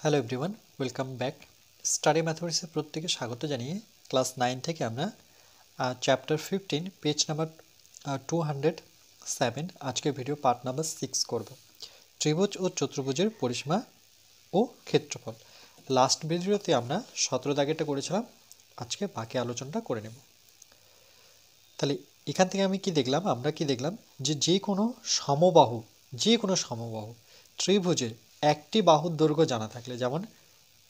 Hello everyone, welcome back. Study ম্যাথমেটিক্সের প্রত্যেকে স্বাগত জানিয়ে ক্লাস 9 থেকে আমরা চ্যাপ্টার 15 পেজ নাম্বার 207 আজকের ভিডিও পার্ট নাম্বার 6 করব। ত্রিভুজ ও চতুর্ভুজের পরিসীমা ও ক্ষেত্রফল। লাস্ট ভিডিওতে আমরা 17 দাগেরটা করেছিলাম, আজকে বাকি আলোচনাটা করে নেব। তাহলে এখান থেকে আমরা কি দেখলাম যে কোনো সমবাহু ত্রিভুজের একটি বাহুর দৈর্ঘ্য জানা থাকলে, যেমন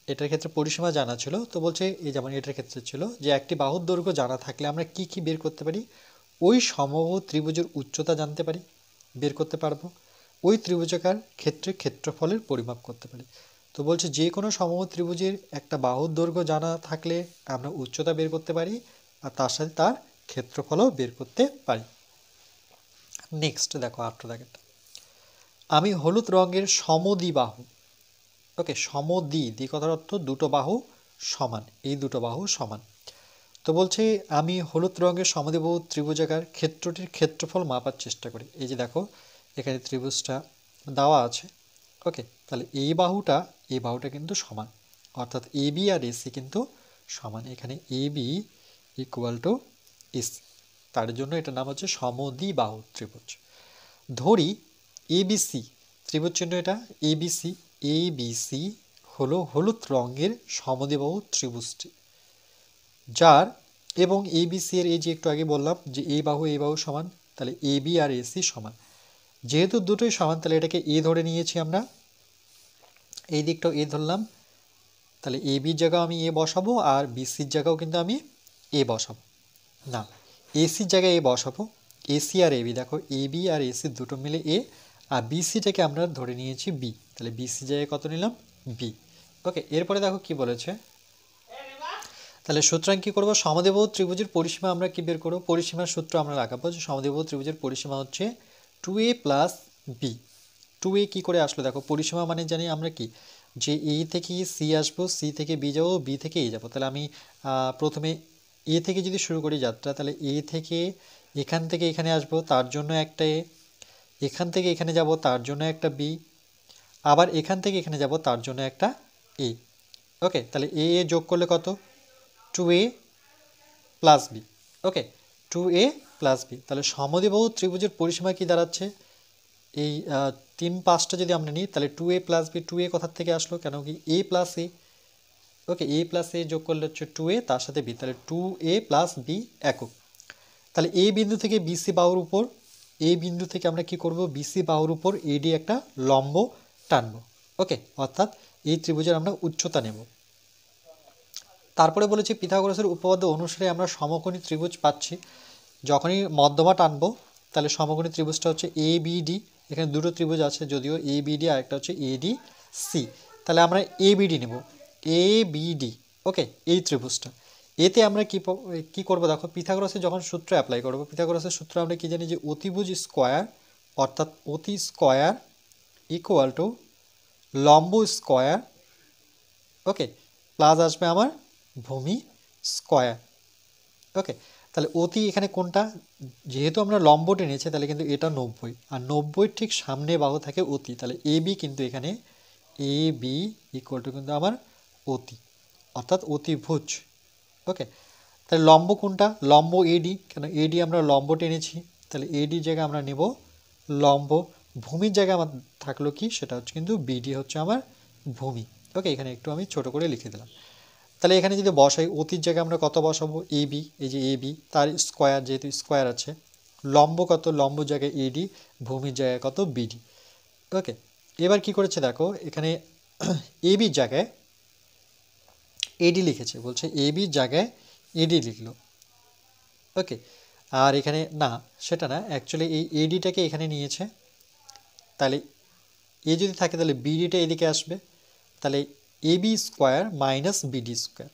এটার ক্ষেত্রে পরিসীমা জানা ছিল, তো বলছে এই যেমন এটার ক্ষেত্রে ছিল যে একটি বাহুর দৈর্ঘ্য জানা থাকলে আমরা কি বের করতে পারি, ওই সমবাহু ত্রিভুজের উচ্চতা জানতে পারি, বের করতে পারবো, ওই ত্রিভুজাকার ক্ষেত্রে ক্ষেত্রফলের পরিমাপ করতে পারি। তো বলছে যে কোনো সমবাহু ত্রিভুজের একটা বাহুর দৈর্ঘ্য জানা থাকলে আমরা উচ্চতা বের করতে পারি আর তার সাথে তার ক্ষেত্রফলও বের করতে পারি। নেক্সট দেখো 8 দাগেরটা, আমি হলুদ রঙের সমদ্বিবাহু, ওকে, দ্বি কথার অর্থ দুটো বাহু সমান, এই দুটো বাহু সমান। তো বলছে আমি হলুদ রঙের সমদ্বিবাহু ত্রিভুজাকার ক্ষেত্রটির ক্ষেত্রফল মাপার চেষ্টা করি। এই যে দেখো এখানে ত্রিভুজটা দেওয়া আছে, ওকে, তাহলে এই বাহুটা কিন্তু সমান, অর্থাৎ এ বি আর এসি কিন্তু সমান। এখানে A B equal to AC, তার জন্য এটার নাম হচ্ছে সমদ্বিবাহু ত্রিভুজ। ধরি এবিসি ত্রিভুজ চিহ্ন, এটা এবিসি হলো হলুদ রঙের সমদ্বিবাহু ত্রিভুজটি, যার এবং এবিসি এর এই যে একটু আগে বললাম যে এই বাহু সমান, তাহলে এবি আর এসি সমান। যেহেতু দুটোই সমান তাহলে এটাকে এ ধরে নিয়েছি আমরা, এই দিকটাও এ ধরলাম, তাহলে এ বির জায়গাও আমি এ বসাবো আর বিসির জায়গাও কিন্তু আমি এ বসাবো, না এসির জায়গায় এ বসাবো। এসি আর এবি, দেখো এবি আর এসি দুটো মিলে এ, আর বিসিটাকে আমরা ধরে নিয়েছি বি, তাহলে বিসি জায়গায় কত নিলাম, বি। ওকে, এরপরে দেখো কি বলেছে, তাহলে সুতরাং কি করবো, সমদ্বিবাহু ত্রিভুজের পরিসীমা আমরা কি বের করবো, পরিসীমার সূত্র আমরা লাগাবো যে সমদ্বিবাহু ত্রিভুজের পরিসীমা হচ্ছে 2a প্লাস বি। 2a কি করে আসলো, দেখো পরিসীমা মানে জানি আমরা কি, যে এ থেকে সি আসবো, সি থেকে বি যাবো, বি থেকে এ যাবো। তাহলে আমি প্রথমে এ থেকে যদি শুরু করি যাত্রা, তাহলে এ থেকে এখান থেকে এখানে আসবো, তার জন্য একটা এ, এখান থেকে এখানে যাব তার জন্য একটা বি, আবার এখান থেকে এখানে যাব তার জন্য একটা এ। ওকে, তাহলে এ যোগ করলে কত, 2a প্লাস বি। ওকে, 2a প্লাস বি। তাহলে সমদ্বিবাহু ত্রিভুজের পরিসীমা কি দাঁড়াচ্ছে, এই 3-5টা যদি আমরা নিই তাহলে 2a প্লাস বি, 2a কোথার থেকে আসলো, কেন কি a plus A, okay, A plus A যোগ করলে হচ্ছে 2a, তার সাথে বি, তাহলে 2a প্লাস বি একক। তাহলে এই বিন্দু থেকে বিসি বাহুর উপর, এই বিন্দু থেকে আমরা কি করব, বিসি বাহুর উপর এডি একটা লম্ব টানবো। ওকে, অর্থাৎ এই ত্রিভুজের আমরা উচ্চতা নেব। তারপরে বলেছি পিথাগোরাসের উপপাদ্য অনুসারে আমরা সমকোণী ত্রিভুজ পাচ্ছি, যখনই মধ্যমা টানবো তাহলে সমকোণী ত্রিভুজটা হচ্ছে এ বি ডি। এখানে দুটো ত্রিভুজ আছে যদিও, এ বি ডি, আরেকটা হচ্ছে এ ডি সি। তাহলে আমরা এ বিডি নেব, এ বিডি। ওকে, এই ত্রিভুজটা, এতে আমরা কি করব, দেখো পিথাগোরাসের যখন সূত্র অ্যাপ্লাই করব, পিথাগোরাসের সূত্র আমরা কি জানি যে অতিভুজ স্কোয়ার, অর্থাৎ অতি স্কোয়ার ইকুয়াল টু লম্ব স্কোয়ার, ওকে, প্লাস আসবে আমার ভূমি স্কোয়ার। ওকে, তাহলে অতি এখানে কোনটা, যেহেতু আমরা লম্ব টেনেছি তাহলে কিন্তু এটা 90, আর 90 ঠিক সামনে বাহু থাকে অতি, তাহলে এ বি কিন্তু এখানে এ বি ইকুয়াল টু কিন্তু আমার অতি, অর্থাৎ অতিভুজ। ওকে, তাহলে লম্ব কোনটা, লম্ব এডি, কেন এডি আমরা লম্ব টেনেছি, তাহলে এডির জায়গায় আমরা নেব লম্ব। ভূমির জায়গায় আমার থাকলো কি, সেটা হচ্ছে কিন্তু বিডি হচ্ছে আমার ভূমি। ওকে, এখানে একটু আমি ছোট করে লিখে দিলাম। তাহলে এখানে যদি বসাই অতির জায়গায় আমরা কত বসাবো, এ বি, এই যে এ বি তার স্কোয়ার, যেহেতু স্কোয়ার আছে, লম্ব কত, লম্ব জায়গায় এডি, ভূমির জায়গায় কত, বিডি। ওকে, এবার কি করেছে দেখো, এখানে এ বির জায়গায় এডি লিখেছে, বলছে এ বির জায়গায় এডি লিখলো। ওকে, আর এখানে না, সেটা না, অ্যাকচুয়ালি এই এডিটাকে এখানে নিয়েছে, তাহলে এ যদি থাকে তাহলে বিডিটা এদিকে আসবে, তাহলে A B square minus BD square.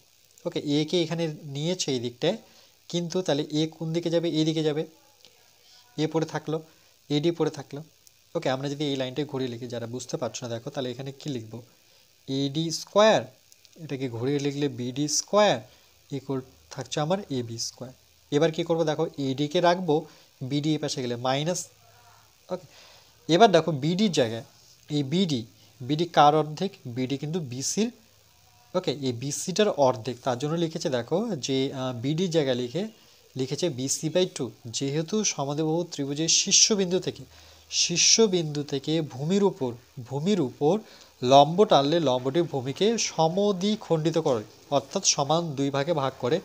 Okay, A কে এখানে নিয়েছে এই দিকটায়, কিন্তু তাহলে এ কোন দিকে যাবে, এদিকে যাবে, এ পড়ে থাকলো, এডি পড়ে থাকলো। ওকে, আমরা যদি এই লাইনটায় ঘুরিয়ে লিখি, যারা বুঝতে পারছো না দেখো, তাহলে এখানে কি লিখবো, এডি স্কোয়ার, এটাকে ঘুরিয়ে লিখলে বিডি স্কোয়ার ইকুয়াল থাকছে আমার এ বি স্কোয়ার। এবার কি করবো দেখো, এডিকে রাখবো, বিডি এ পাশে গেলে মাইনাস। ওকে, এবার দেখো বিডির জায়গায় এই বিডি, বিডি কার অর্ধেক? বিডি কিন্তু বিসির, ওকে, এই বিসিটার অর্ধেক। তার জন্য লিখেছে দেখো যে বিডি জায়গায় লিখেছে BC/2। যেহেতু সমদ্বিবাহু ত্রিভুজের শীর্ষবিন্দু থেকে ভূমির উপর লম্ব টানলে লম্বটি ভূমিকে সমদ্বিখণ্ডিত করে, অর্থাৎ সমান দুই ভাগে ভাগ করে,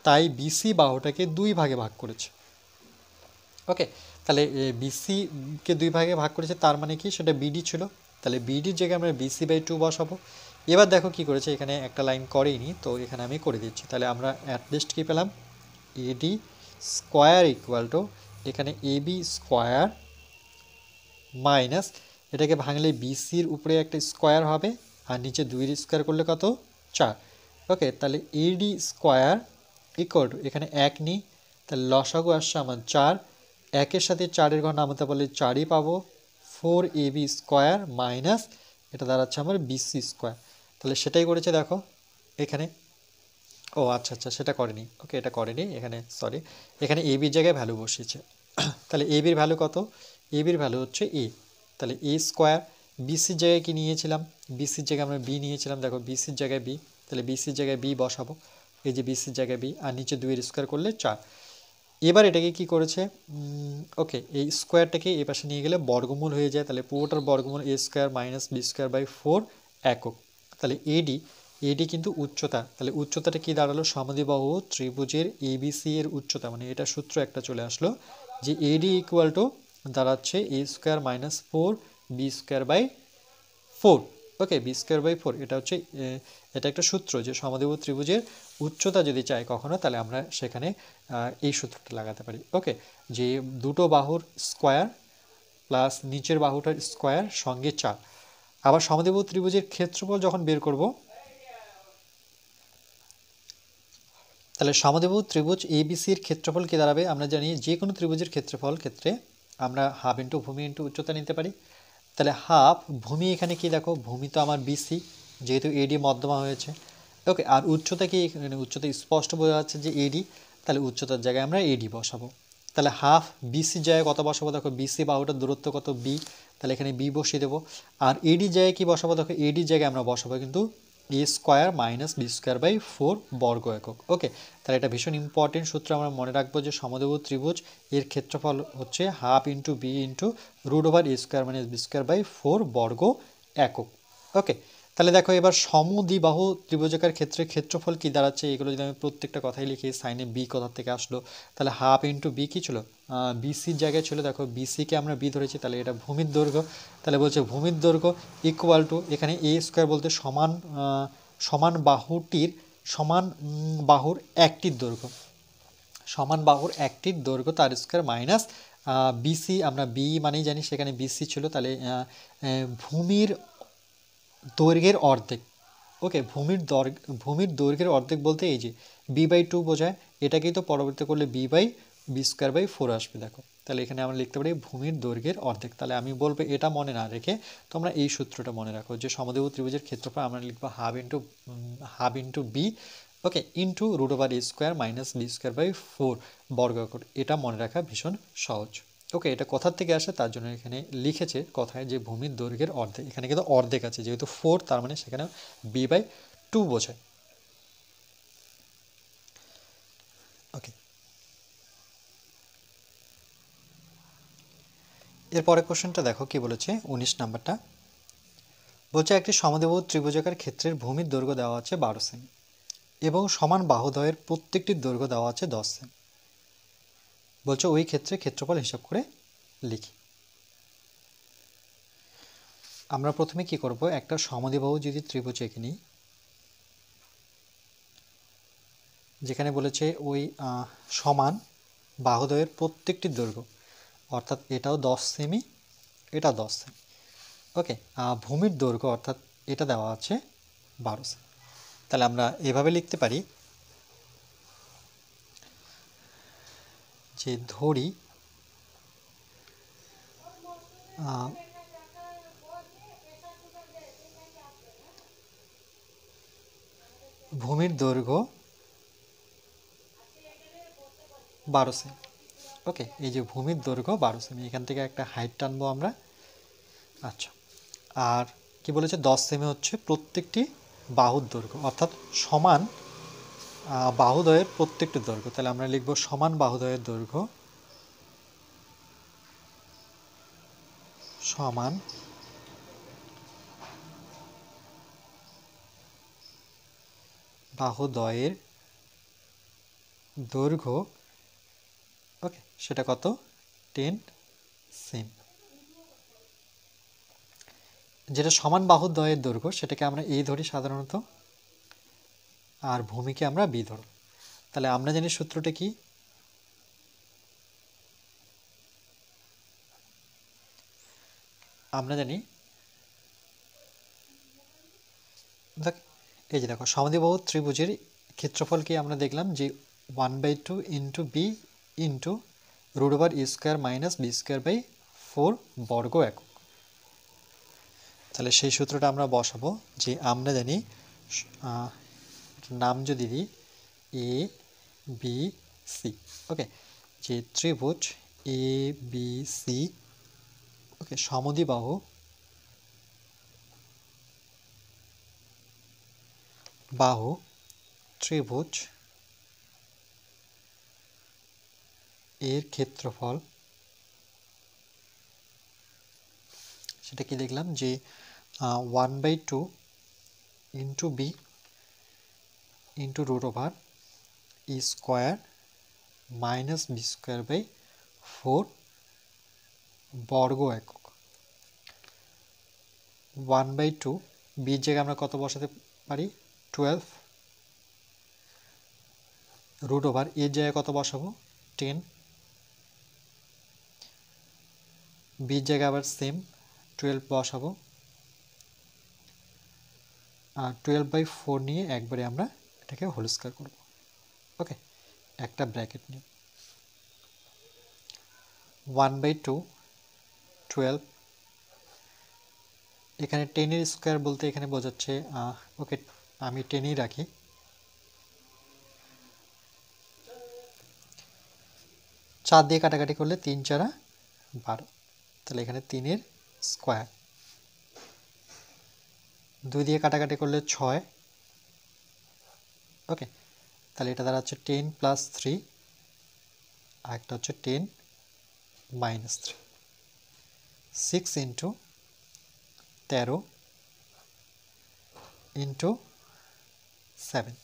তাই বিসি বাহুটাকে দুই ভাগে ভাগ করেছে। ওকে, তাহলে বিসিকে দুই ভাগে ভাগ করেছে, তার মানে কি সেটা বিডি ছিল, তাহলে বিডির জায়গায় আমরা BC/2 বসাবো। এবার দেখো কি করেছে, এখানে একটা লাইন করেইনি, তো এখানে আমি করে দিচ্ছি। তাহলে আমরা অ্যাটলিস্ট কি পেলাম, এডি স্কোয়ার ইকুয়াল টু এখানে এবি স্কোয়ার মাইনাস, এটাকে ভাঙলে বিসির উপরে একটা স্কোয়ার হবে, আর নিচে 2 স্কোয়ার করলে কত, 4। ওকে, তাহলে এডি স্কোয়ার ইকুয়াল টু এখানে 1 নিই, তাহলে লসাগু আসছে আমার 4, 1-এর সাথে 4-এর ঘর নামাতে পারলে 4ই পাবো, 4AB স্কোয়ার মাইনাস এটা দাঁড়াচ্ছে আমার BC স্কোয়ার। তাহলে সেটাই করেছে দেখো এখানে। ও আচ্ছা আচ্ছা, সেটা করেনি, ওকে, এটা করেনি এখানে, সরি, এখানে এবির জায়গায় ভ্যালু বসিয়েছে। তাহলে এবির ভ্যালু কত, এবির ভ্যালু হচ্ছে এ, তাহলে এ স্কোয়ার। বিসির জায়গায় কি নিয়েছিলাম, বিসির জায়গায় আমরা বি নিয়েছিলাম, দেখো বিসির জায়গায় বি, তাহলে বিসির জায়গায় বি বসাবো, এই যে বিসির জায়গায় বি, আর নিচে 2-এর স্কোয়ার করলে 4। এবার এটাকে কি করেছে, ওকে, এই স্কোয়ারটাকে এই পাশে নিয়ে গেলে বর্গমূল হয়ে যায়, তাহলে পুরোটার বর্গমূল A square minus B square by 4 একক। তাহলে এডি কিন্তু উচ্চতা, তাহলে উচ্চতাটা কি দাঁড়ালো, সমদ্বিবাহু ত্রিভুজের এবিসি এর উচ্চতা, মানে এটা সূত্র একটা চলে আসলো যে এডি ইকুয়াল টু দাঁড়াচ্ছে A square minus 4 B square by 4। Okay, B square by 4, এটা হচ্ছে এটা একটা সূত্র যে সমদ্বিবাহু ত্রিভুজের উচ্চতা যদি চাই কখনো, তাহলে আমরা সেখানে এই সূত্রটা লাগাতে পারি। ওকে, যে দুটো বাহুর স্কোয়ার প্লাস নিচের বাহুটার স্কোয়ার সঙ্গে 4। আবার সমদ্বিবাহু ত্রিভুজের ক্ষেত্রফল যখন বের করব, তাহলে সমদ্বিবাহু ত্রিভুজ এবিসির ক্ষেত্রফল কি দাঁড়াবে, আমরা জানি যে কোনো ত্রিভুজের ক্ষেত্রফল ক্ষেত্রে আমরা হাফ ইন্টু ভূমি ইন্টু উচ্চতা নিতে পারি। তাহলে হাফ ভূমি, এখানে কি দেখো ভূমি তো আমার বিসি, যেহেতু এডি মধ্যমা হয়েছে। ওকে, আর উচ্চতা কি, এখানে উচ্চতা স্পষ্ট বোঝা যাচ্ছে যে এডি, তাহলে উচ্চতার জায়গায় আমরা এডি বসাবো। তাহলে হাফ বিসির জায়গায় কত বসাবো, দেখো বিসি বাহুটার দূরত্ব কত, বি, তাহলে এখানে বি বসিয়ে দেবো। আর এডি জায়গায় কি বসাবো, দেখো এডি জায়গায় আমরা বসাবো কিন্তু A square minus B square by 4 বর্গ একক। ওকে, তাহলে এটা ভীষণ ইম্পর্টেন্ট সূত্র, আমরা মনে রাখবো যে সমদ্বিবাহু ত্রিভুজ এর ক্ষেত্রফল হচ্ছে half into B into root over A square minus B square by 4 বর্গ একক। ওকে, তাহলে দেখো এবার সমদ্বিবাহু ত্রিভুজাকার ক্ষেত্রে ক্ষেত্রফল কি দাঁড়াচ্ছে, এগুলো যদি আমি প্রত্যেকটা কথাই লিখি, সাইনে বি কোথা থেকে আসলো, তাহলে হাফ ইন্টু বি কি ছিল, বিসির জায়গায় ছিল, দেখো বিসিকে আমরা বি ধরেছি, তাহলে এটা ভূমির দৈর্ঘ্য, তাহলে বলছে ভূমির দৈর্ঘ্য ইকুয়াল টু এখানে এ স্কোয়ার বলতে সমান বাহুর একটির দৈর্ঘ্য, সমান বাহুর একটির দৈর্ঘ্য তার স্কোয়ার মাইনাস বিসি, আমরা বি মানেই জানি সেখানে বিসি ছিল, তাহলে ভূমির দৈর্ঘ্যের অর্ধেক। ওকে, ভূমির দৈর্ঘ্যের অর্ধেক বলতে এই যে B/2 বোঝায়, এটাকেই তো পরবর্তী করলে বি স্কোয়ার বাই 4 আসবে। দেখো তাহলে এখানে আমরা লিখতে পারি ভূমির দৈর্ঘ্যের অর্ধেক। তাহলে আমি বলবো এটা মনে না রেখে তোমরা এই সূত্রটা মনে রাখো যে সমদ্বিবাহু ত্রিভুজের ক্ষেত্রফল আমরা লিখবো half into B, okay, into root over A square minus B square by 4 বর্গ একক। এটা মনে রাখা ভীষণ সহজ। ওকে, এটা কোথার থেকে আসে তার জন্য এখানে লিখেছে কথায় যে ভূমির দৈর্ঘ্যের অর্ধেক, এখানে কিন্তু অর্ধেক আছে যেহেতু 4, তার মানে সেখানে B/2 বোঝায়। ওকে, এরপরে কোশ্চেনটা দেখো কি বলেছে, 19 নাম্বারটা বলছে একটি সমদ্বিবাহু ত্রিভুজাকার ক্ষেত্রের ভূমির দৈর্ঘ্য দেওয়া আছে 12 সেমি এবং সমান বাহুদ্বয়ের প্রত্যেকটির দৈর্ঘ্য দেওয়া আছে 10 সেমি। বলছে ওই ক্ষেত্রে ক্ষেত্রফল হিসাব করে লিখি। আমরা প্রথমে কি করব, একটা সমদ্বিবাহু যদি ত্রিভুজ এঁকে নিই, যেখানে বলেছে ওই সমান বাহুদ্বয়ের প্রত্যেকটির দৈর্ঘ্য, অর্থাৎ এটাও 10 সেমি, এটা 10 সেমি। ওকে, ভূমির দৈর্ঘ্য অর্থাৎ এটা দেওয়া আছে 12 সেমি। তাহলে আমরা এভাবে লিখতে পারি যে ধরি ভূমির দৈর্ঘ্য 12 সেমি। ওকে, এই যে ভূমির দৈর্ঘ্য 12 সেমি, এখান থেকে একটা হাইট টানবো আমরা। আচ্ছা, আর কি বলেছে 10 সেমি হচ্ছে প্রত্যেকটি বাহুর দৈর্ঘ্য, অর্থাৎ সমান বাহুদ্বয়ের প্রত্যেকটি দৈর্ঘ্য। তাহলে আমরা লিখব সমান বাহুদ্বয়ের দৈর্ঘ্য সমান বাহুদ্বয়ের দৈর্ঘ্য, ওকে, সেটা কত 10 সেমি। যেটা সমান বাহুদ্বয়ের দৈর্ঘ্য সেটাকে আমরা এ ধরি সাধারণত, আর ভূমিকে আমরা বি ধরব। তাহলে আমরা জানি সূত্রটা কি, আমরা জানি এই যে দেখো সমদ্বিবাহু ত্রিভুজের ক্ষেত্রফল কি আমরা দেখলাম যে 1/2 into B into √(a² - b²/4 বর্গ একক। তাহলে সেই সূত্রটা আমরা বসাবো যে আমরা জানি নাম যদি দিই এ বি সি, ওকে, যে ত্রিভুজ এ বি সি, ওকে, সমদ্বিবাহু ত্রিভুজ এর ক্ষেত্রফল সেটা কি দেখলাম যে 1/2 into B into √(a² - b²/4 বর্গ একক। 1/2 বির জায়গায় আমরা কত বসাতে পারি 12, এর জায়গায় কত বসাবো 10, বির জায়গায় আবার সেম 12 বসাবো, আর 12/4 নিয়ে একবারে আমরা এটাকে হোল স্কয়ার করব, ওকে, একটা ব্র্যাকেট নিয়ে 1/2 12, এখানে 10 এর স্কয়ার বলতে এখানে বোঝাচ্ছে, ওকে, আমি 10ই রাখি, 4 দিয়ে কাটাকাটি করলে 3 4 12, তাহলে এখানে 3 এর স্কয়ার, 2 দিয়ে কাটাকাটি করলে 6, ওকে, তাহলে এটা দাঁড়াচ্ছে 10 + 3, আর একটা হচ্ছে 10 - 3, 6 ইন্টু 13 ইন্টু 7,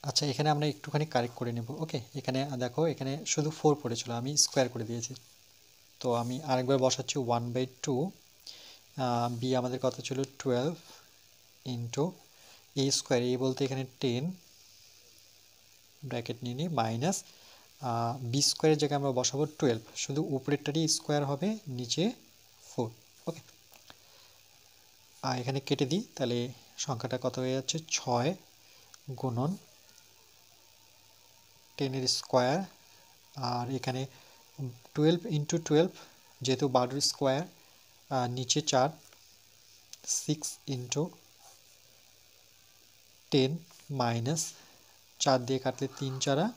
আচ্ছা এখানে আমরা একটুখানি কারেক্ট করে নেব, ওকে, এখানে দেখো এখানে শুধু 4 পড়েছিল, আমি স্কয়ার করে দিয়েছি, তো আমি আরেকবার বসাচ্ছি 1/2, বি আমাদের কত ছিল 12 ইন্টু a², এ বলতে এখানে 10 ব্র্যাকেট নিয়ে নিই মাইনাস b² জায়গায় আমরা বসাবো 12, শুধু উপরেরটারই স্কোয়ার হবে, নিচে 4, ওকে, আর এখানে কেটে দিই, তাহলে সংখ্যাটা কত হয়ে যাচ্ছে 6 গুণন 10 এর স্কোয়ার, আর এখানে 12 ইন্টু 12 যেহেতু 12 স্কোয়ার, নিচে 4, 6 ইন্টু 10 মাইনাস 4 দিয়ে কাটলে 3 4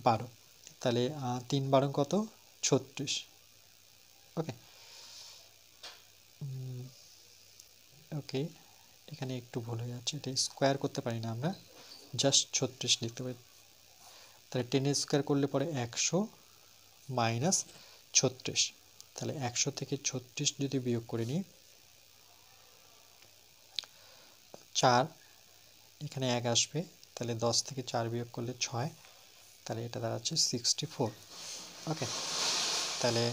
12, তাহলে 3 12 কত 36, ওকে, ওকে, এখানে একটু ভুল হয়ে যাচ্ছে, এটা স্কোয়ার করতে পারি না আমরা, জাস্ট 36 লিখতে পারি, তাহলে 10 স্কোয়ার করলে পরে 100 মাইনাস 36, তাহলে 100 থেকে 36 যদি বিয়োগ করে নিই 4, এখানে 1 আসবে, তাহলে 10 থেকে 4 বিয়োগ করলে 6, তাহলে এটা দাঁড়াচ্ছে 64, ওকে, তাহলে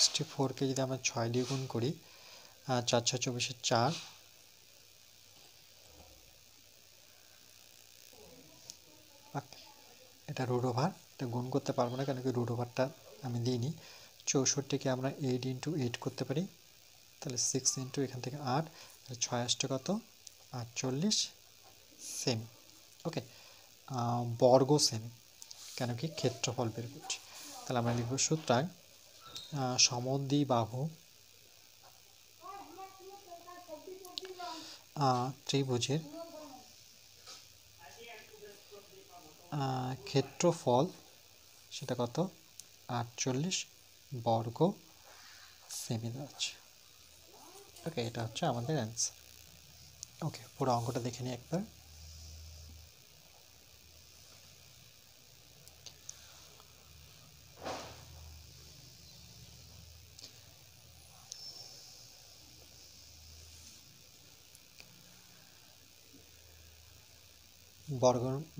64কে যদি আমরা 6 দিয়ে গুণ করি, 4 6 24 4, এটা √, এটা গুণ করতে পারবো না, কেন কি √টা আমি দিইনি, 64কে আমরা 8 ইন্টু 8 করতে পারি, তাহলে 6 ইন্টু এখান থেকে 8, 6 আসছে কত 48 সেমি, ওকে, বর্গ সেমি, কেন কি ক্ষেত্রফল বের করছি, তাহলে আমরা লিখব সুতরাং সমদ্বিবাহু ত্রিভুজের ক্ষেত্রফল সেটা কত 48 বর্গ সেমি আছে। ওকে, এটা হচ্ছে আমাদের অ্যান্সার। ওকে, পুরো অঙ্কটা দেখে নিই একবার।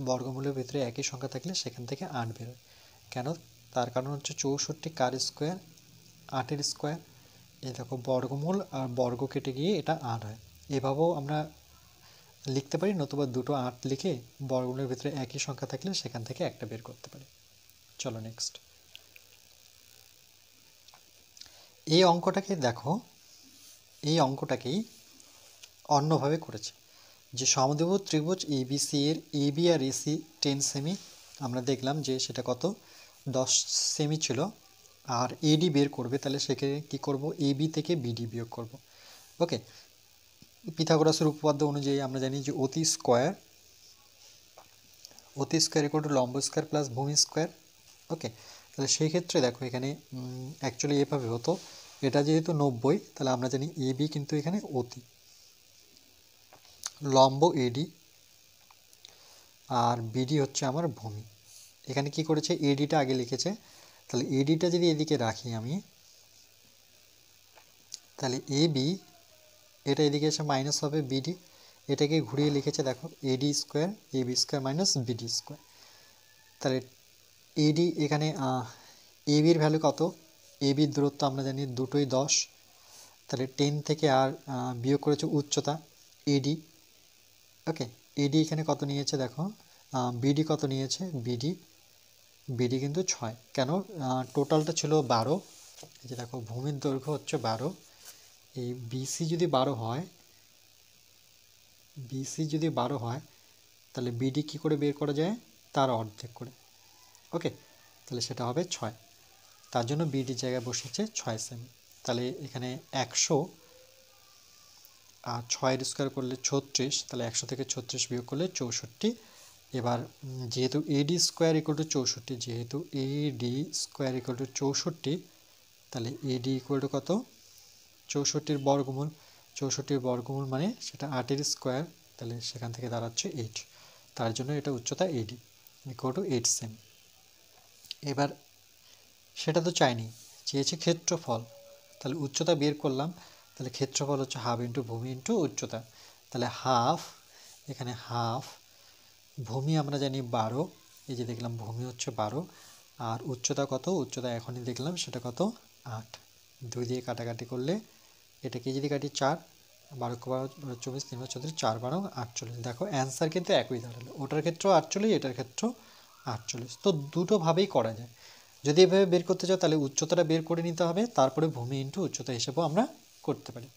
বর্গমূলের ভিতরে একই সংখ্যা থাকলে সেখান থেকে 8 বেরোয়। কেন? তার কারণ হচ্ছে 64 কার স্কোয়ার, 8-এর স্কোয়ার। এই দেখো বর্গমূল আর বর্গ কেটে গিয়ে এটা 8 হয়। এভাবেও আমরা লিখতে পারি, নতুবা দুটো 8 লিখে বর্গমূলের ভিতরে একই সংখ্যা থাকলে সেখান থেকে একটা বের করতে পারি। চলো নেক্সট। এই অঙ্কটাকে দেখো, এই অঙ্কটাকেই অন্যভাবে করেছে যে সমদ্বিবাহু ত্রিভুজ এবিসি এর এবি আর এসি 10 সেমি, আমরা দেখলাম যে সেটা কত 10 সেমি ছিল। আর এডি বের করবে, তাহলে সেখানে কি করব, এবি থেকে বিডি বিয়োগ করব। ওকে, পিথাগোরাসের উপপাদ্য অনুযায়ী আমরা জানি যে অতি স্কোয়ার ইকুয়াল টু লম্ব স্কোয়ার প্লাস ভূমি স্কোয়ার। ওকে, তাহলে সেই ক্ষেত্রে দেখো এখানে অ্যাকচুয়ালি এভাবে হতো, এটা যেহেতু 90, তাহলে আমরা জানি এবি কিন্তু এখানে অতি, লম্ব এডি আর বিডি হচ্ছে আমার ভূমি। এখানে কি করেছে, এডিটা আগে লিখেছে, তাহলে এডিটা যদি এদিকে রাখি আমি, তাহলে এবি এটা এদিকে এসে মাইনাস হবে বিডি, এটাকে ঘুরিয়ে লিখেছে দেখো AD square AB square minus BD square. তাহলে এডি এখানে এবির ভ্যালু কত, এবির দূরত্ব আমরা জানি দুটোই 10, তাহলে 10 থেকে আর বিয়োগ করেছে উচ্চতা এডি। ওকে, এডি এখানে কত নিয়েছে দেখো, বিডি কত নিয়েছে, বিডি কিন্তু 6। কেন, টোটালটা ছিল 12। এই যে দেখো ভূমির দৈর্ঘ্য হচ্ছে 12, এই বিসি যদি 12 হয়, তাহলে বিডি কি করে বের করা যায়, তার অর্ধেক করে। ওকে, তাহলে সেটা হবে 6, তার জন্য বিডি জায়গায় বসেছে 6 সেমি। তাহলে এখানে 100 আর 6 স্কোয়ার করলে 36, তাহলে 100 থেকে 36 বিয়োগ করলে 64। এবার যেহেতু এডি স্কোয়ার ইকুয়াল টু 64, যেহেতু এডি স্কোয়ার ইকুয়াল টু 64, তাহলে এডি ইকুয়াল টু কত, 64-এর বর্গমূল, 64-এর বর্গমূল মানে সেটা 8-এর স্কোয়ার, তাহলে সেখান থেকে দাঁড়াচ্ছে 8, তার জন্য এটা উচ্চতা এডি ইকুয়াল টু 8 সেমি। এবার সেটা তো চাইনি, চেয়েছে ক্ষেত্রফল, তাহলে উচ্চতা বের করলাম, তাহলে ক্ষেত্রফল হচ্ছে হাফ ইন্টু ভূমি ইন্টু উচ্চতা, তাহলে হাফ, এখানে হাফ, ভূমি আমরা জানি 12, এই যে দেখলাম ভূমি হচ্ছে 12, আর উচ্চতা কত, উচ্চতা এখনই দেখলাম সেটা কত 8, 2 দিয়ে কাটাকাটি করলে এটাকে যদি কাটি 4, 12 24 3 34, 4 12 48। দেখো অ্যান্সার কিন্তু একই দাঁড়ালো, ওটার ক্ষেত্রেও 48, এটার ক্ষেত্রেও 48। তো দুটোভাবেই করা যায়। যদি এভাবে বের করতে চাও তাহলে উচ্চতাটা বের করে নিতে হবে, তারপরে ভূমি ইন্টু উচ্চতা হিসেবেও আমরা করতে পারি।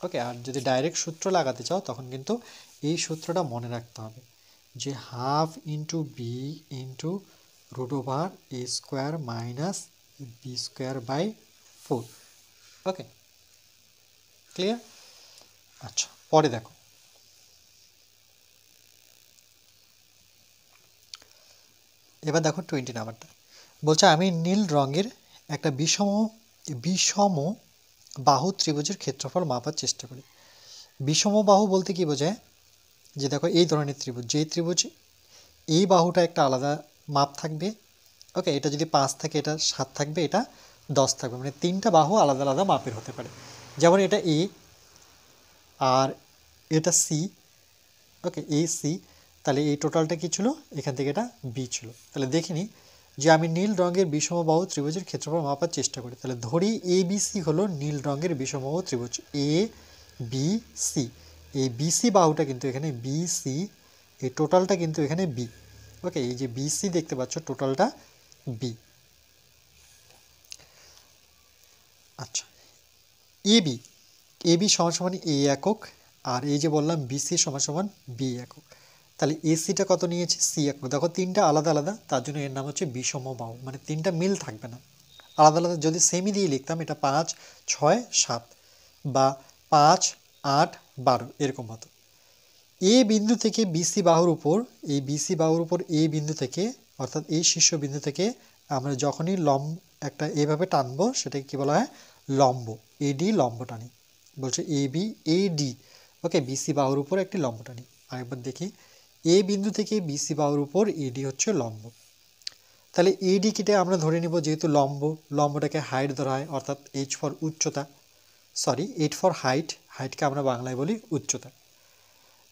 ওকে, আর যদি ডাইরেক্ট সূত্র লাগাতে চাও তখন কিন্তু এই সূত্রটা মনে রাখতে হবে যে half into B into root over A square minus B square by 4। Okay, clear? আচ্ছা, পরে দেখো, এবার দেখো 20 নাম্বারটা বলছে আমি নীল রঙের একটা বিষম বাহু ত্রিভুজের ক্ষেত্রফল মাপার চেষ্টা করি। বিষম বাহু বলতে কি বোঝায়, যে দেখো এই ধরনের ত্রিভুজ, যেই ত্রিভুজ এই বাহুটা একটা আলাদা মাপ থাকবে। ওকে, এটা যদি 5 থাকে এটা 7 থাকবে, এটা 10 থাকবে, মানে 3টা বাহু আলাদা আলাদা মাপের হতে পারে। যেমন এটা এ আর এটা সি। ওকে, এই সি, তাহলে এই টোটালটা কি ছিল, এখান থেকে এটা বি ছিল। তাহলে দেখে নিই যে আমি নীল রঙের বিষমবাহু ত্রিভুজের ক্ষেত্রফল মাপার চেষ্টা করি। তাহলে ধরি এ বি সি হলো নীল রঙের বিষমবাহু ত্রিভুজ এ বি সি। এই বিসি বাহুটা কিন্তু এখানে বিসি, এই টোটালটা কিন্তু এখানে বি। ওকে, এই যে বিসি দেখতে পাচ্ছ টোটালটা বি। আচ্ছা, এবি, এবি সমান সমান এ একক, আর এই যে বললাম বিসি সমান সমান বি একক। তাহলে এসিটা কত নিয়েছে, সি একক। দেখো 3টা আলাদা আলাদা, তার জন্য এর নাম হচ্ছে বিষমবাহু, মানে 3টা মিল থাকবে না, আলাদা আলাদা। যদি সেমি দিয়ে লিখতাম এটা 5 6 7 বা 5 8 12 এরকম হতো। এ বিন্দু থেকে বিসি বাহুর উপর, এই বিসি বাহুর উপর এ বিন্দু থেকে, অর্থাৎ এই শীর্ষ বিন্দু থেকে আমরা যখনই একটা এইভাবে টানবো, সেটাকে কি বলা হয়, লম্ব। এডি লম্ব টানি, বলছে এবি এডি, ওকে, বিসি বাহুর উপর একটি লম্ব টানি। আরেকবার দেখি, এ বিন্দু থেকে বিসি বাহুর উপর এডি হচ্ছে লম্ব। তাহলে এডি কেটে আমরা ধরে নিব যেহেতু লম্ব, লম্বটাকে হাইট ধরা হয়, অর্থাৎ এইচ ফর উচ্চতা, সরি এইট ফর হাইট, হাইটকে আমরা বাংলায় বলি উচ্চতা।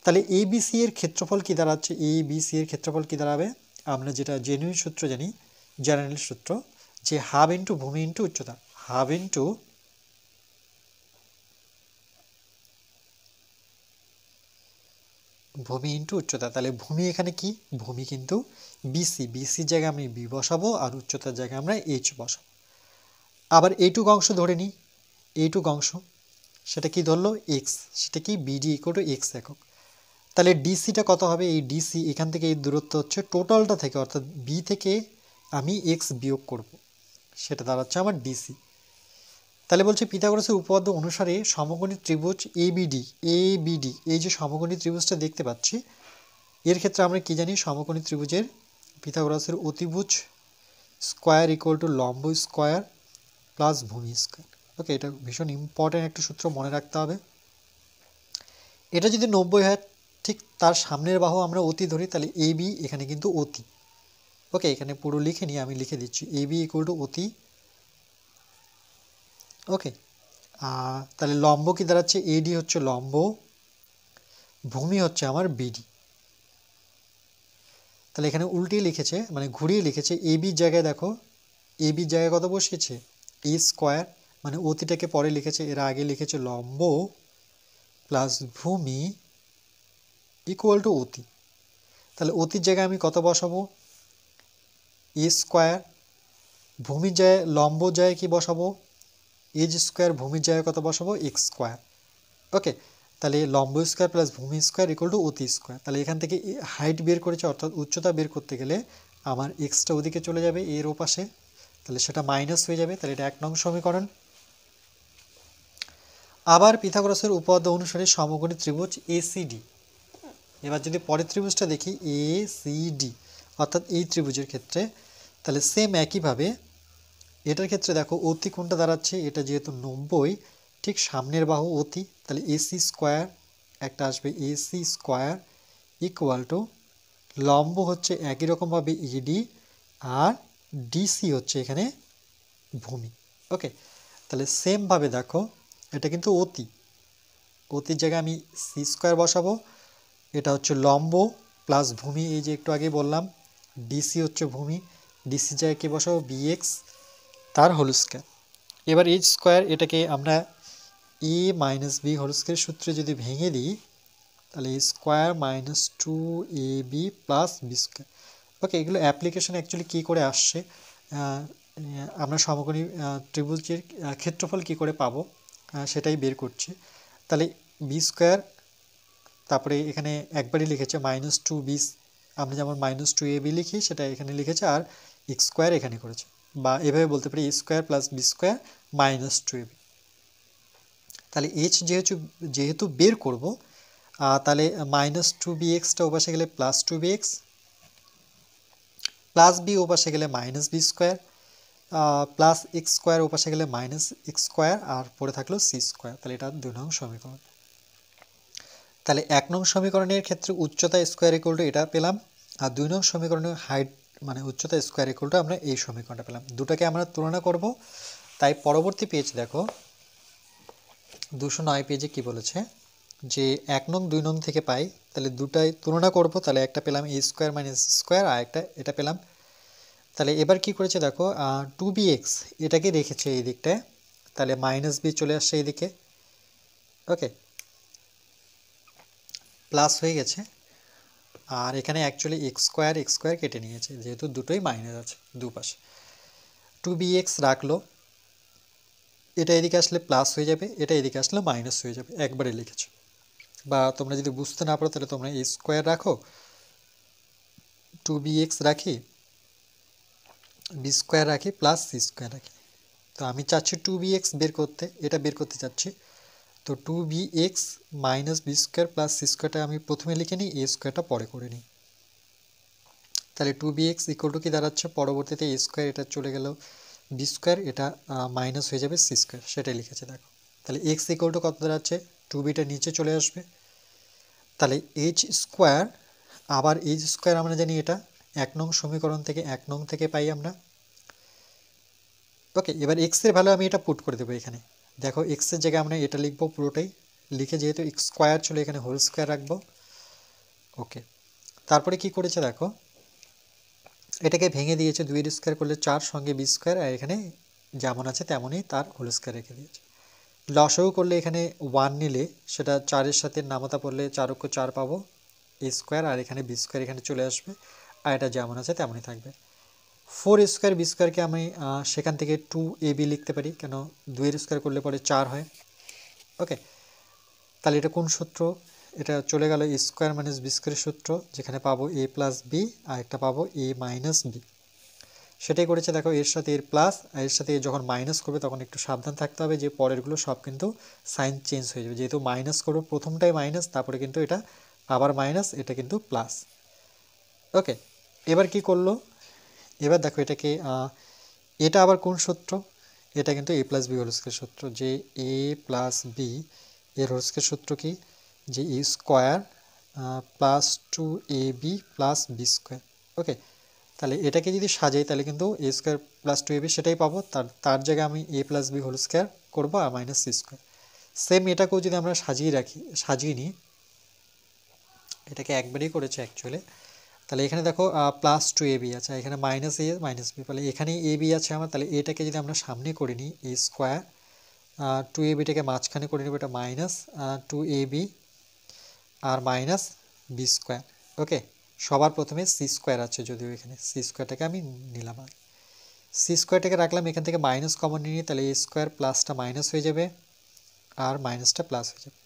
তাহলে এ বিসি এর ক্ষেত্রফল কি দাঁড়াচ্ছে, এ বিসি এর ক্ষেত্রফল কি দাঁড়াবে, আমরা যেটা জেনুইন সূত্র জানি, জেনারেল সূত্র, যে হাফ ইন্টু ভূমি ইন্টু উচ্চতা, হাফ ইন্টু ভূমি ইন্টু উচ্চতা। তাহলে ভূমি এখানে কি, ভূমি কিন্তু বিসি, বিসির জায়গায় আমি বি বসাবো আর উচ্চতার জায়গায় আমরা এইচ বসাবো। আবার এইটুক অংশ ধরে নিই, এইটুক অংশ সেটা কি ধরলো, এক্স, সেটা কি বিডি ইকুয়াল টু এক্স একক। তাহলে ডিসিটা কত হবে, এই ডিসি এখান থেকে এই দূরত্ব হচ্ছে টোটালটা থেকে, অর্থাৎ বি থেকে আমি এক্স বিয়োগ করব, সেটা দাঁড়াচ্ছে আমার ডিসি। তাহলে বলছে পিথাগোরাসের উপপাদ্য অনুসারে সমকোণী ত্রিভুজ এবিডি, এবিডি এই যে সমকোণী ত্রিভুজটা দেখতে পাচ্ছি, এর ক্ষেত্রে আমরা কি জানি, সমকোণী ত্রিভুজের পিথাগোরাসের অতিভুজ স্কোয়ার ইকুয়াল টু লম্ব স্কোয়ার প্লাস ভূমি স্কোয়ার। ওকে, এটা ভীষণ ইম্পর্টেন্ট একটা সূত্র, মনে রাখতে হবে। এটা যদি 90 হয়, ঠিক তার সামনের বাহু আমরা অতি ধরি, তাহলে এ বি এখানে কিন্তু অতি। ওকে, এখানে পুরো লিখে নিয়ে আমি লিখে দিচ্ছি এ বি ইকুয়াল টু অতি। ওকে, তাহলে লম্ব কি দাঁড়াচ্ছে, এডি হচ্ছে লম্ব, ভূমি হচ্ছে আমার বিডি। তাহলে এখানে উল্টিয়ে লিখেছে, মানে ঘুরিয়ে লিখেছে, এ বির জায়গায় দেখো, এ বির জায়গায় কত বসিয়েছে, এ স্কোয়ার, মানে অতিটাকে পরে লিখেছে, এর আগে লিখেছে লম্ব প্লাস ভূমি ইকুয়াল টু অতি। তাহলে অতির জায়গায় আমি কত বসাবো, এ স্কোয়ার, ভূমির জায়গায় লম্ব জায়গায় কি বসাবো, এজ স্কোয়ার, ভূমির জায়গায় কত বসাবো, এক্স স্কোয়ার। ওকে, তাহলে লম্ব স্কোয়ার প্লাস ভূমি স্কোয়ার ইকুয়াল টু অতি স্কোয়ার। তাহলে এখান থেকে হাইট বের করেছে, অর্থাৎ উচ্চতা বের করতে গেলে আমার এক্সটা ওদিকে চলে যাবে এর ওপাশে, তাহলে সেটা মাইনাস হয়ে যাবে। তাহলে এটা 1 নং সমীকরণ। আবার পিথাগোরাসের উপপাদ্য অনুসারে সমকোণী ত্রিভুজ এসিডি, এবার যদি পরের ত্রিভুজটা দেখি এসিডি, অর্থাৎ এই ত্রিভুজের ক্ষেত্রে, তাহলে সেম একইভাবে এটার ক্ষেত্রে দেখো অতি কোণটা দাঁড়াচ্ছে, এটা যেহেতু 90, ঠিক সামনের বাহু অতি, তাহলে এসি স্কোয়ার একটা আসবে, এসি স্কোয়ার ইকুয়াল টু লম্ব হচ্ছে একই রকমভাবে ইডি আর ডিসি হচ্ছে এখানে ভূমি। ওকে, তাহলে সেমভাবে দেখো এটা কিন্তু অতি, অতির জায়গায় আমি সি স্কোয়ার বসাবো, এটা হচ্ছে লম্ব প্লাস ভূমি, এই যে একটু আগে বললাম ডিসি হচ্ছে ভূমি, ডিসি জায়গায় কি বসাবো, বিএক্স তার হোল স্কোয়ার। এবার এইচ স্কোয়ার এটাকে আমরা A minus B whole square সূত্রে যদি ভেঙে দিই, তাহলে A square minus 2ab plus B square. Okay, এগুলো অ্যাপ্লিকেশন অ্যাকচুয়ালি কী করে আসছে, আমরা সমকোণী ত্রিভুজের ক্ষেত্রফল কী করে পাবো সেটাই বের করছি। তাহলে বি স্কোয়ার, তারপরে এখানে একবারই লিখেছে -2b, আমরা যেমন -2ab লিখি সেটা এখানে লিখেছে, আর এক্স স্কোয়ার এখানে করেছে, বা এভাবে বলতে পারি A square plus B square -2ab। তাহলে এইচ যেহেতু বের করব, তাহলে -2bxটা ওপাশে গেলে +2bx, প্লাস বি ওপাশে গেলে -b square, plus x square ওপাশে গেলে -x স্কোয়ার, আর পরে থাকলো সি স্কোয়ার। তাহলে এটা 2 নং সমীকরণ। তাহলে 1 নং সমীকরণের ক্ষেত্রে উচ্চতা স্কোয়ার ইকুয়াল টু এটা পেলাম, আর 2 নং সমীকরণের হাইট মানে উচ্চতা স্কোয়ার ইকুয়াল টু আমরা এই সমীকরণটা পেলাম। দুটাকে আমরা তুলনা করব। তাই পরবর্তী পেজ দেখো, 209 পেজে কি বলেছে, যে 1 নং 2 নং থেকে পাই, তাহলে দুটাই তুলনা করব। তাহলে একটা পেলাম এ স্কোয়ার মাইনাস স্কোয়ার, আর একটা এটা পেলাম। তাহলে এবার কি করেছে দেখো, 2bx এটাকে রেখেছে এই দিকটায়, তাহলে -b চলে আসছে এইদিকে। ওকে, প্লাস হয়ে গেছে, আর এখানে অ্যাকচুয়ালি এক্স স্কোয়ার কেটে নিয়েছে, যেহেতু দুটোই মাইনাস আছে দুপাশে। 2bx রাখলো, এটা এদিকে আসলে প্লাস হয়ে যাবে, এটা এদিকে আসলে মাইনাস হয়ে যাবে, একবারে লিখেছে। বা তোমরা যদি বুঝতে না পারো তাহলে তোমরা এ স্কোয়ার রাখো, 2bx রাখি, বি স্কোয়ার রাখি, প্লাস সি স্কোয়ার রাখি। তো আমি চাচ্ছি 2bx বের করতে, এটা বের করতে চাচ্ছি। তো 2bx minus B square plus C স্কোয়ারটা আমি প্রথমে লিখে নিই, এ স্কোয়ারটা পরে করে নিই। তাহলে 2bx ইকুয়াল টু কি দাঁড়াচ্ছে, পরবর্তীতে এ স্কোয়ার এটা চলে গেল বি স্কোয়ার, এটা মাইনাস হয়ে যাবে সি স্কোয়ার, সেটাই লিখেছে দেখো। তাহলে এক্স ইকুয়াল টু কত দাঁড়াচ্ছে, টু বিটা নিচে চলে আসবে। তাহলে এইচ স্কোয়ার, আবার এইচ স্কোয়ার আমরা জানি এটা 1 নং সমীকরণ থেকে 1 নং থেকে পাই আমরা। ওকে, এবার এক্সের ভ্যালু আমি এটা পুট করে দেবো এখানে। দেখো এক্সের জায়গায় আমরা এটা লিখবো পুরোটাই, লিখে যেহেতু এক্স স্কোয়ার ছিল এখানে হোল স্কোয়ার রাখবো। ওকে, তারপরে কি করেছে দেখো, এটাকে ভেঙে দিয়েছে, 2 স্কোয়ার করলে 4 সঙ্গে বি স্কোয়ার, আর এখানে যেমন আছে তেমনই তার হোল স্কোয়ার রেখে দিয়েছে। লসাগু করলে এখানে 1 নিলে সেটা 4-এর সাথে নামতা পড়লে 4 অক্ষ 4 পাবো এ স্কোয়ার, আর এখানে বি স্কোয়ার এখানে চলে আসবে, আর এটা যেমন আছে তেমনই থাকবে। 4 স্কোয়ার বি স্কোয়ারকে আমি সেখান থেকে 2ab লিখতে পারি, কেন 2 স্কোয়ার করলে পরে 4 হয়। ওকে, তাহলে এটা কোন সূত্র, এটা চলে গেল এ স্কোয়ার মাইনাস বি স্কোয়ারের সূত্র, যেখানে পাবো এ প্লাস বি আর একটা পাবো এ মাইনাস বি। সেটাই করেছে দেখো, এর সাথে এর প্লাস আর এর সাথে যখন মাইনাস করবে তখন একটু সাবধান থাকতে হবে যে পরেরগুলো সব কিন্তু সাইন চেঞ্জ হয়ে যাবে, যেহেতু মাইনাস করবো প্রথমটাই মাইনাস, তারপরে কিন্তু এটা আবার মাইনাস, এটা কিন্তু প্লাস। ওকে, এবার কি করলো, এবার দেখো এটাকে এটা আবার কোন সূত্র, এটা কিন্তু A plus B whole square সূত্র, যে এ প্লাস বি এর হোল স্কোয়ার সূত্র কি, যে A square plus 2ab plus B square. Okay, তাহলে এটাকে যদি সাজাই তাহলে কিন্তু এ স্কোয়ার প্লাস 2ab সেটাই পাবো, তার জায়গায় আমি এ প্লাস বি হোল স্কোয়ার করবো আর মাইনাস সি স্কোয়ার। সেম এটাকেও যদি আমরা সাজিয়ে নিই, এটাকে একবারই করেছে অ্যাকচুয়ালি। তাহলে এখানে দেখো প্লাস 2ab আছে, এখানে মাইনাস এ মাইনাস বি, তাহলে এখানে এ বি আছে আমার, তাহলে এটাকে যদি আমরা সামনে করে নিই এ স্কোয়ার, 2abটাকে মাঝখানে করে নেব, এটা মাইনাস 2ab আর মাইনাস বি স্কোয়ার। ওকে, সবার প্রথমে সি স্কোয়ার আছে, যদিও এখানে সি স্কোয়ারটাকে আমি নিলাম, আর সি স্কোয়ারটাকে রাখলাম, এখান থেকে মাইনাস কমন নিয়ে নিই, তাহলে এ স্কোয়ার প্লাসটা মাইনাস হয়ে যাবে আর মাইনাসটা প্লাস হয়ে যাবে।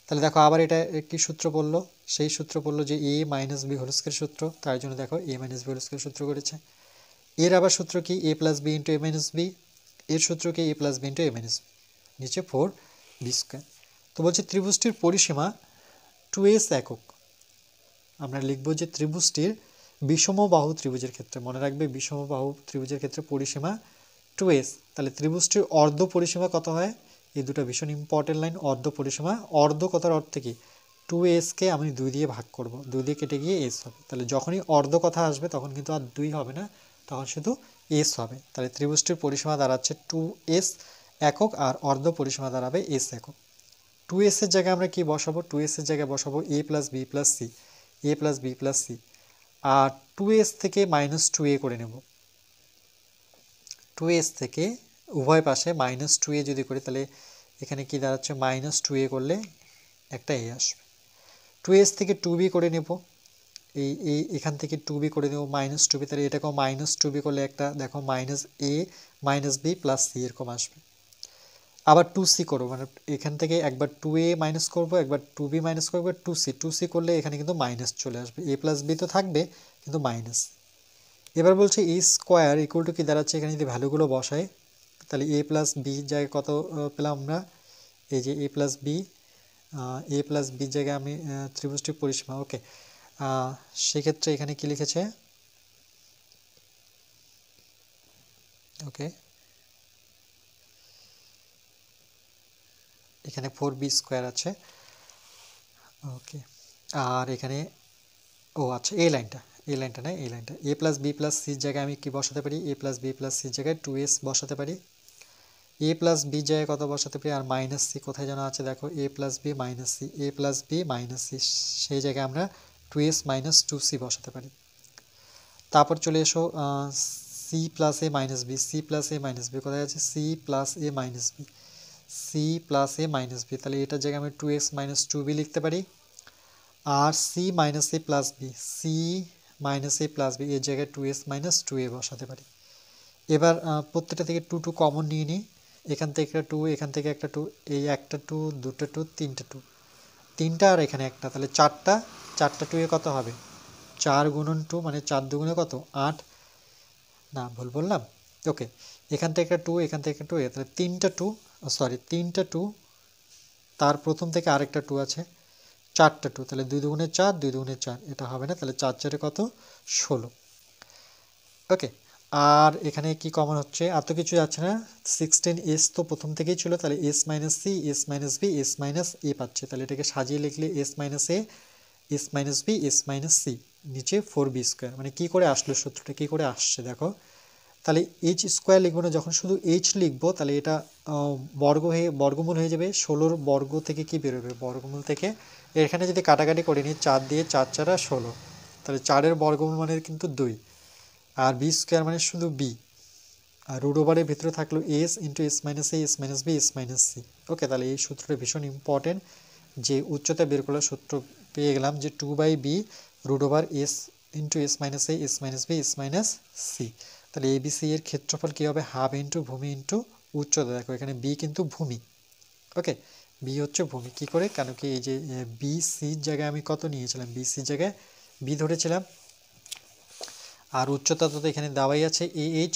তাহলে দেখো আবার এটা কি সূত্র বললো, সেই সূত্র বললো যে এ মাইনাস বি হোল স্কোয়ার সূত্র, তার জন্য দেখো এ মাইনাস বি হোল স্কোয়ার সূত্র করেছে। এর আবার সূত্র কি, এ প্লাস বি ইন্টু এ মাইনাস বি, এর সূত্র কি এ প্লাস বি ইন্টু এ মাইনাস বি, নিচে 4b স্কোয়ার। তো বলছে ত্রিভুজটির পরিসীমা 2s একক। আমরা লিখব যে ত্রিভুজটির বিষমবাহু ত্রিভুজের ক্ষেত্রে, মনে রাখবে বিষমবাহু ত্রিভুজের ক্ষেত্রে পরিসীমা 2s। তাহলে ত্রিভুজটির অর্ধ পরিসীমা কত হয়, এই দুটো ভীষণ ইম্পর্টেন্ট লাইন, অর্ধ পরিসীমা, অর্ধ কথার অর্থ কি, 2sকে আমি 2 দিয়ে ভাগ করব, 2 দিয়ে কেটে গিয়ে s হবে, তাহলে যখনই অর্ধ কথা আসবে তখন কিন্তু আর 2 হবে না, তখন শুধু s হবে। তাহলে ত্রিভুজটির পরিসীমা দাঁড়াচ্ছে 2s একক, আর অর্ধ পরিসীমা দাঁড়াবে s একক। 2s এর জায়গায় আমরা কি বসাবো, 2s এর জায়গায় বসাবো a plus B plus C, A plus B plus C, আর 2s থেকে মাইনাস 2a করে নেব। 2s থেকে উভয় পাশে মাইনাস 2a যদি করি, তাহলে এখানে কি দাঁড়াচ্ছে, মাইনাস 2a করলে একটা a আসবে। 2s থেকে 2b করে নেব, এখান থেকে 2b করে নেব মাইনাস 2b, তাহলে এটাকেও মাইনাস 2b করলে একটা দেখো minus a minus b plus C এরকম আসবে। আবার 2c করবো, মানে এখান থেকে একবার 2a মাইনাস করবো, একবার 2b মাইনাস করবো, 2c করলে এখানে কিন্তু মাইনাস চলে আসবে, a প্লাস বি তো থাকবে কিন্তু মাইনাস। এবার বলছে এ স্কোয়ার ইকুয়াল টু কি দাঁড়াচ্ছে, এখানে যদি ভ্যালুগুলো বসাই তাহলে এ প্লাস বি জায়গায় কত পেলাম আমরা, এই যে এ প্লাস বি জায়গায় আমি ত্রিভুজটির পরিসীমা। ওকে, সেক্ষেত্রে এখানে কি লিখেছে, ওকে এখানে 4b স্কোয়ার আছে। ওকে, আর এখানে আচ্ছা এই লাইনটা না, এই লাইনটা এ প্লাস বি প্লাস সির জায়গায় আমি কি বসাতে পারি, এ প্লাস বি প্লাস সির জায়গায় 2s বসাতে পারি, এ প্লাস বি জায়গায় কত বসাতে পারি, আর মাইনাস সি কোথায় যেন আছে দেখো, এ plus B minus C, A plus B minus C, সেই জায়গায় আমরা 2s মাইনাস 2c বসাতে পারি। তারপর চলে এসো সি প্লাস এ মাইনাস বি, সি প্লাস এ মাইনাস বি কোথায় আছে, সি প্লাস এ মাইনাস বি, সি প্লাস এ মাইনাস বি, তাহলে এটার জায়গায় আমি 2x মাইনাস 2b লিখতে পারি। আর সি মাইনাস এ প্লাস বি, সি মাইনাস এ প্লাস বি, এর জায়গায় 2s মাইনাস 2a বসাতে পারি। এবার প্রত্যেকটা থেকে 2 2 কমন নিয়ে নিই, এখান থেকে একটা 2, এখান থেকে একটা 2, এই একটা 2, দুটো 2, তিনটা 2, তিনটা আর এখানে একটা, তাহলে চারটা 2 এ কত হবে, 4 গুণন 2 মানে 4 দুগুণে কত 8, না ভুল বললাম। ওকে, এখান থেকে একটা 2, এখান থেকে 2, তাহলে তিনটা 2, তার প্রথম থেকে আরেকটা 2 আছে, 4টা 2, তাহলে 2 দুগুণে 4, 2 দুগুণে 4, এটা হবে না, তাহলে 4 4 কত 16। ওকে, আর এখানে কি কমন হচ্ছে, এত কিছু যাচ্ছে না, 16s তো প্রথম থেকেই ছিল, তাহলে s minus C, S minus B, S minus A পাচ্ছে, তাহলে এটাকে সাজিয়ে লিখলে s minus A, S minus B, S minus C, নিচে 4b²। মানে কি করে আসলো সূত্রটা, কি করে আসছে দেখো। তাহলে এইচ স্কোয়ার লিখবো না, যখন শুধু এইচ লিখবো তাহলে এটা বর্গমূল হয়ে যাবে, 16 বর্গ থেকে কি বেরোবে, বর্গমূল থেকে এখানে যদি কাটাকাটি করে নিই 4 দিয়ে, 4 4 16, তাহলে 4-এর বর্গমূল মানে কিন্তু 2, আর b² মানে শুধু b, আর রুট ওভারের ভিতরে থাকলো S into S minus A, S minus B, S minus C. Okay, তাহলে এই সূত্রটা ভীষণ ইম্পর্টেন্ট, যে উচ্চতা বের করার সূত্র পেয়ে গেলাম যে 2/b root over S into S minus A, S minus B, S minus C. তাহলে এবিসি এর ক্ষেত্রফল কী হবে, হাফ ইন্টু ভূমি ইন্টু উচ্চতা। দেখো এখানে বি কিন্তু ভূমি, ওকে, বি হচ্ছে ভূমি। কী করে, কেন কি এই যে বি সির জায়গায় আমি কত নিয়েছিলাম, বি সির জায়গায় বি ধরেছিলাম, আর উচ্চতা তো এখানে দেওয়াই আছে এ এইচ,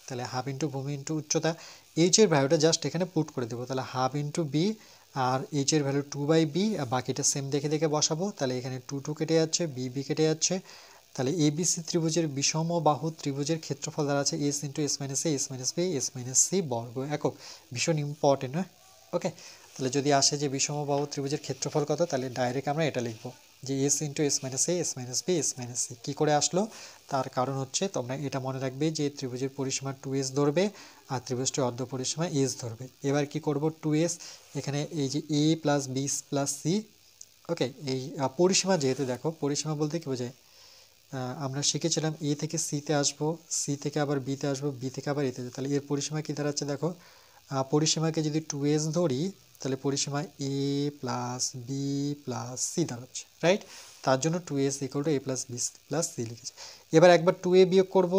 তাহলে হাফ ইন্টু ভূমি ইন্টু উচ্চতা। এইচের ভ্যালুটা জাস্ট এখানে পুট করে দেবো, তাহলে হাফ ইন্টু বি, আর এইচের ভ্যালু 2/b, আর বাকিটা সেম দেখে দেখে বসাবো। তাহলে এখানে 2 2 কেটে যাচ্ছে, বি কেটে যাচ্ছে, তাহলে এবিসি ত্রিভুজের বিষম বাহু ত্রিভুজের ক্ষেত্রফল দ্বারা আছে S into S minus A, S minus B, S minus C বর্গ একক। ভীষণ ইম্পর্টেন্ট, হ্যাঁ, ওকে। তাহলে যদি আসে যে বিষম বাহু ত্রিভুজের ক্ষেত্রফল কত, তাহলে ডাইরেক্ট আমরা এটা লিখবো যে S into S minus A, S minus B, S minus C. কী করে আসলো, তার কারণ হচ্ছে তোমরা এটা মনে রাখবে যে ত্রিভুজের পরিসীমা 2s ধরবে, আর ত্রিভুজটির অর্ধ পরিসীমা s ধরবে। এবার কি করব, 2s এখানে এই যে a plus B plus C, okay, এই পরিসীমা যেহেতু, দেখো পরিসীমা বলতে কী বোঝায়, আমরা শিখেছিলাম এ থেকে সিতে আসবো, সি থেকে আবার বিতে আসবো, বি থেকে আবার এতে যাবো, তাহলে এর পরিসীমা কী দাঁড়াচ্ছে দেখো, পরিসীমাকে যদি 2s ধরি তাহলে পরিসীমা a plus B plus C দাঁড়াচ্ছে, রাইট। তার জন্য 2s equal to a plus B plus C লিখেছে। এবার একবার 2a বিয়োগ করব,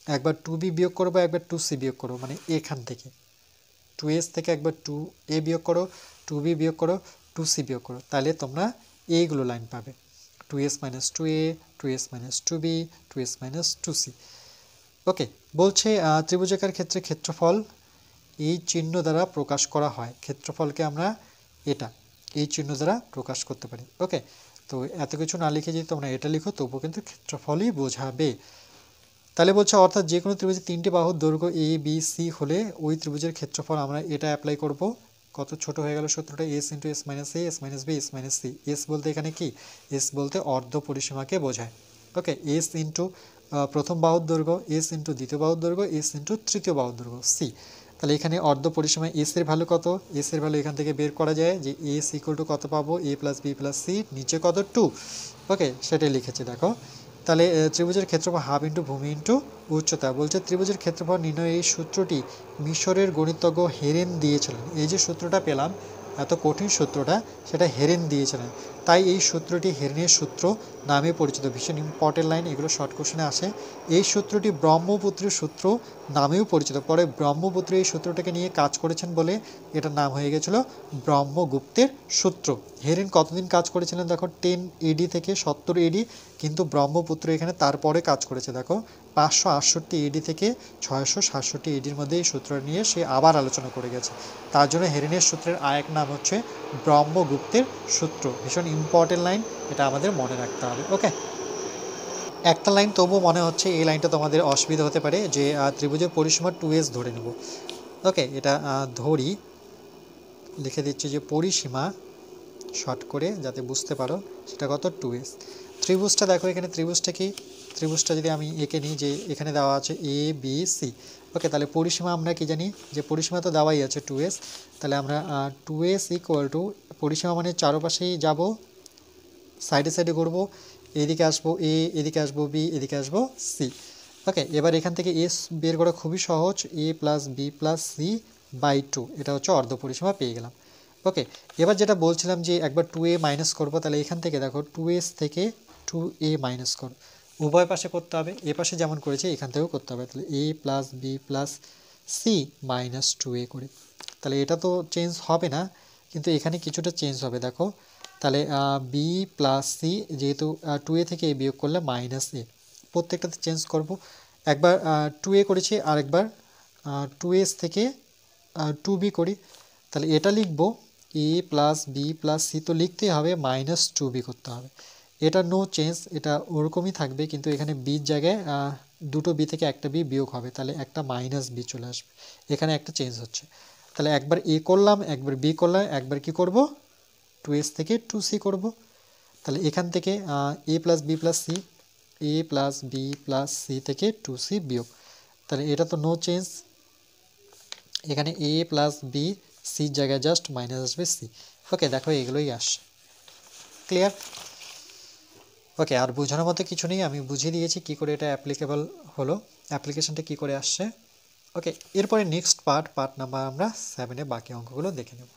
একবার 2b বিয়োগ করবো, একবার 2c বিয়োগ করবো, মানে এখান থেকে 2s থেকে একবার 2a বিয়োগ করো, 2b বিয়োগ করো, 2c বিয়োগ করো, তাহলে তোমরা এইগুলো লাইন পাবে, 2s minus 2a, 2s minus 2b, 2s minus 2c। ওকে, বলছে ত্রিভুজাকার ক্ষেত্রে ক্ষেত্রফল এই চিহ্ন দ্বারা প্রকাশ করা হয়। ক্ষেত্রফলকে আমরা এটা এই চিহ্ন দ্বারা প্রকাশ করতে পারি। ওকে, তো এত কিছু না লিখে যদি তোমরা এটা লিখো তবুও কিন্তু ক্ষেত্রফলই বোঝাবে। তাহলে বলছে অর্থাৎ যে কোনো ত্রিভুজের 3টি বাহুর দৈর্ঘ্য এ বি সি হলে ওই ত্রিভুজের ক্ষেত্রফল আমরা এটা অ্যাপ্লাই করব। কত ছোট হয়ে গেল সূত্রটা, S into S minus A, S minus B, S minus C. S বলতে এখানে কি, এস বলতে অর্ধ পরিসীমাকে বোঝায়। ওকে, এস ইন্টু প্রথম বাহুর দৈর্ঘ্য, এস ইন্টু দ্বিতীয় বাহুর দৈর্ঘ্য, এস ইন্টু তৃতীয় বাহুর দৈর্ঘ্য সি। তাহলে এখানে অর্ধ পরিসীমায় এস এর ভ্যালু কত, এস এর ভ্যালু এখান থেকে বের করা যায় যে এস ইকুয়াল টু কত পাবো, এ প্লাস বি প্লাস সি, নিচে কত 2। ওকে, সেটাই লিখেছে দেখো। তাহলে ত্রিভুজের ক্ষেত্রফল হাফ ইন্টু ভূমি ইন্টু উচ্চতা। বলছে ত্রিভুজের ক্ষেত্রফল নির্ণয় এই সূত্রটি মিশরের গণিতজ্ঞ হেরেন দিয়েছিলেন। এই যে সূত্রটা পেলাম, এত কঠিন সূত্রটা, সেটা হেরেন দিয়েছিলেন, তাই এই সূত্রটি হেরেনের সূত্র নামে পরিচিত। ভীষণ ইম্পর্টেন্ট লাইন, এগুলো শর্ট কোশ্চেনে আসে। এই সূত্রটি ব্রহ্মপুত্রের সূত্র নামেও পরিচিত। পরে ব্রহ্মপুত্র এই সূত্রটাকে নিয়ে কাজ করেছেন বলে এটার নাম হয়ে গেছিলো ব্রহ্মগুপ্তের সূত্র। হেরেন কতদিন কাজ করেছিলেন দেখো, 10 AD থেকে 70 AD, কিন্তু ব্রহ্মপুত্র এখানে তারপরে কাজ করেছে দেখো 568 AD থেকে 667 ADর মধ্যে এই সূত্র নিয়ে সে আবার আলোচনা করে গেছে। তার জন্য হেরেনের সূত্রের আরেক নাম হচ্ছে ব্রহ্মগুপ্তের সূত্র। ভীষণ ইম্পর্টেন্ট লাইন, এটা আমাদের মনে রাখতে হবে। ওকে, একটা লাইন তবুও মনে হচ্ছে এই লাইনটা তোমাদের অসুবিধা হতে পারে, যে ত্রিভুজের পরিসীমা 2s ধরে নেব। ওকে, এটা ধরি, লিখে দিচ্ছি যে পরিসীমা, শর্ট করে যাতে বুঝতে পারো, সেটা কত 2s। ত্রিভুজটা দেখো, এখানে ত্রিভুজটা কি, ত্রিভুজটা যদি আমি এঁকে নিই, যে এখানে দেওয়া আছে এ বি সি। ওকে, তাহলে পরিসীমা আমরা কি জানি, যে পরিসীমা তো দেওয়াই আছে 2s, তাহলে আমরা 2s ইকুয়াল টু, পরিসীমা মানে চারপাশেই যাব, সাইডে সাইডে করবো, এদিকে আসবো এ, এদিকে আসবো বি, এদিকে আসবো সি। ওকে, এবার এখান থেকে এস বের করা খুবই সহজ, A plus B plus C by 2, এটা হচ্ছে অর্ধ পরিসীমা পেয়ে গেলাম। ওকে, এবার যেটা বলছিলাম যে একবার 2a মাইনাস করবো, তাহলে এখান থেকে দেখো 2s থেকে 2a মাইনাস করো, উভয় পাশে করতে হবে, এ পাশে যেমন করেছে এখান থেকেও করতে হবে। তাহলে a plus B plus C minus 2a করে, তাহলে এটা তো চেঞ্জ হবে না, কিন্তু এখানে কিছুটা চেঞ্জ হবে দেখো। তাহলে বি প্লাস সি, যেহেতু 2a থেকে a বিয়োগ করলে মাইনাস এ, প্রত্যেকটাতে চেঞ্জ করব। একবার 2a করেছি, আর একবার 2s থেকে 2b করি, তাহলে এটা লিখবো এ প্লাস বি প্লাস সি, তো লিখতেই হবে মাইনাস 2b করতে হবে। এটা নো চেঞ্জ, এটা ওরকমই থাকবে, কিন্তু এখানে বির জায়গায় দুটো বি থেকে একটা বি বিয়োগ হবে, তাহলে একটা মাইনাস বি চলে আসবে, এখানে একটা চেঞ্জ হচ্ছে। তাহলে একবার এ করলাম, একবার বি করলাম, একবার কি করব 2s থেকে 2c করব। তাহলে এখান থেকে এ plus B plus C, A plus B plus C থেকে 2c বিয়োগ, তাহলে এটা তো নো চেঞ্জ, এখানে এ প্লাস বি সির জায়গায় জাস্ট মাইনাস আসবে সি। ওকে, দেখো এগুলোই আসছে, ক্লিয়ার? ওকে, আর বোঝানোর মতো কিছু নেই, আমি বুঝিয়ে দিয়েছি কি করে এটা অ্যাপ্লিকেবল হলো, অ্যাপ্লিকেশনটা কি করে আসছে। ওকে, এরপরে নেক্সট পার্ট নাম্বার আমরা 7-এ বাকি অঙ্কগুলো দেখে নেব।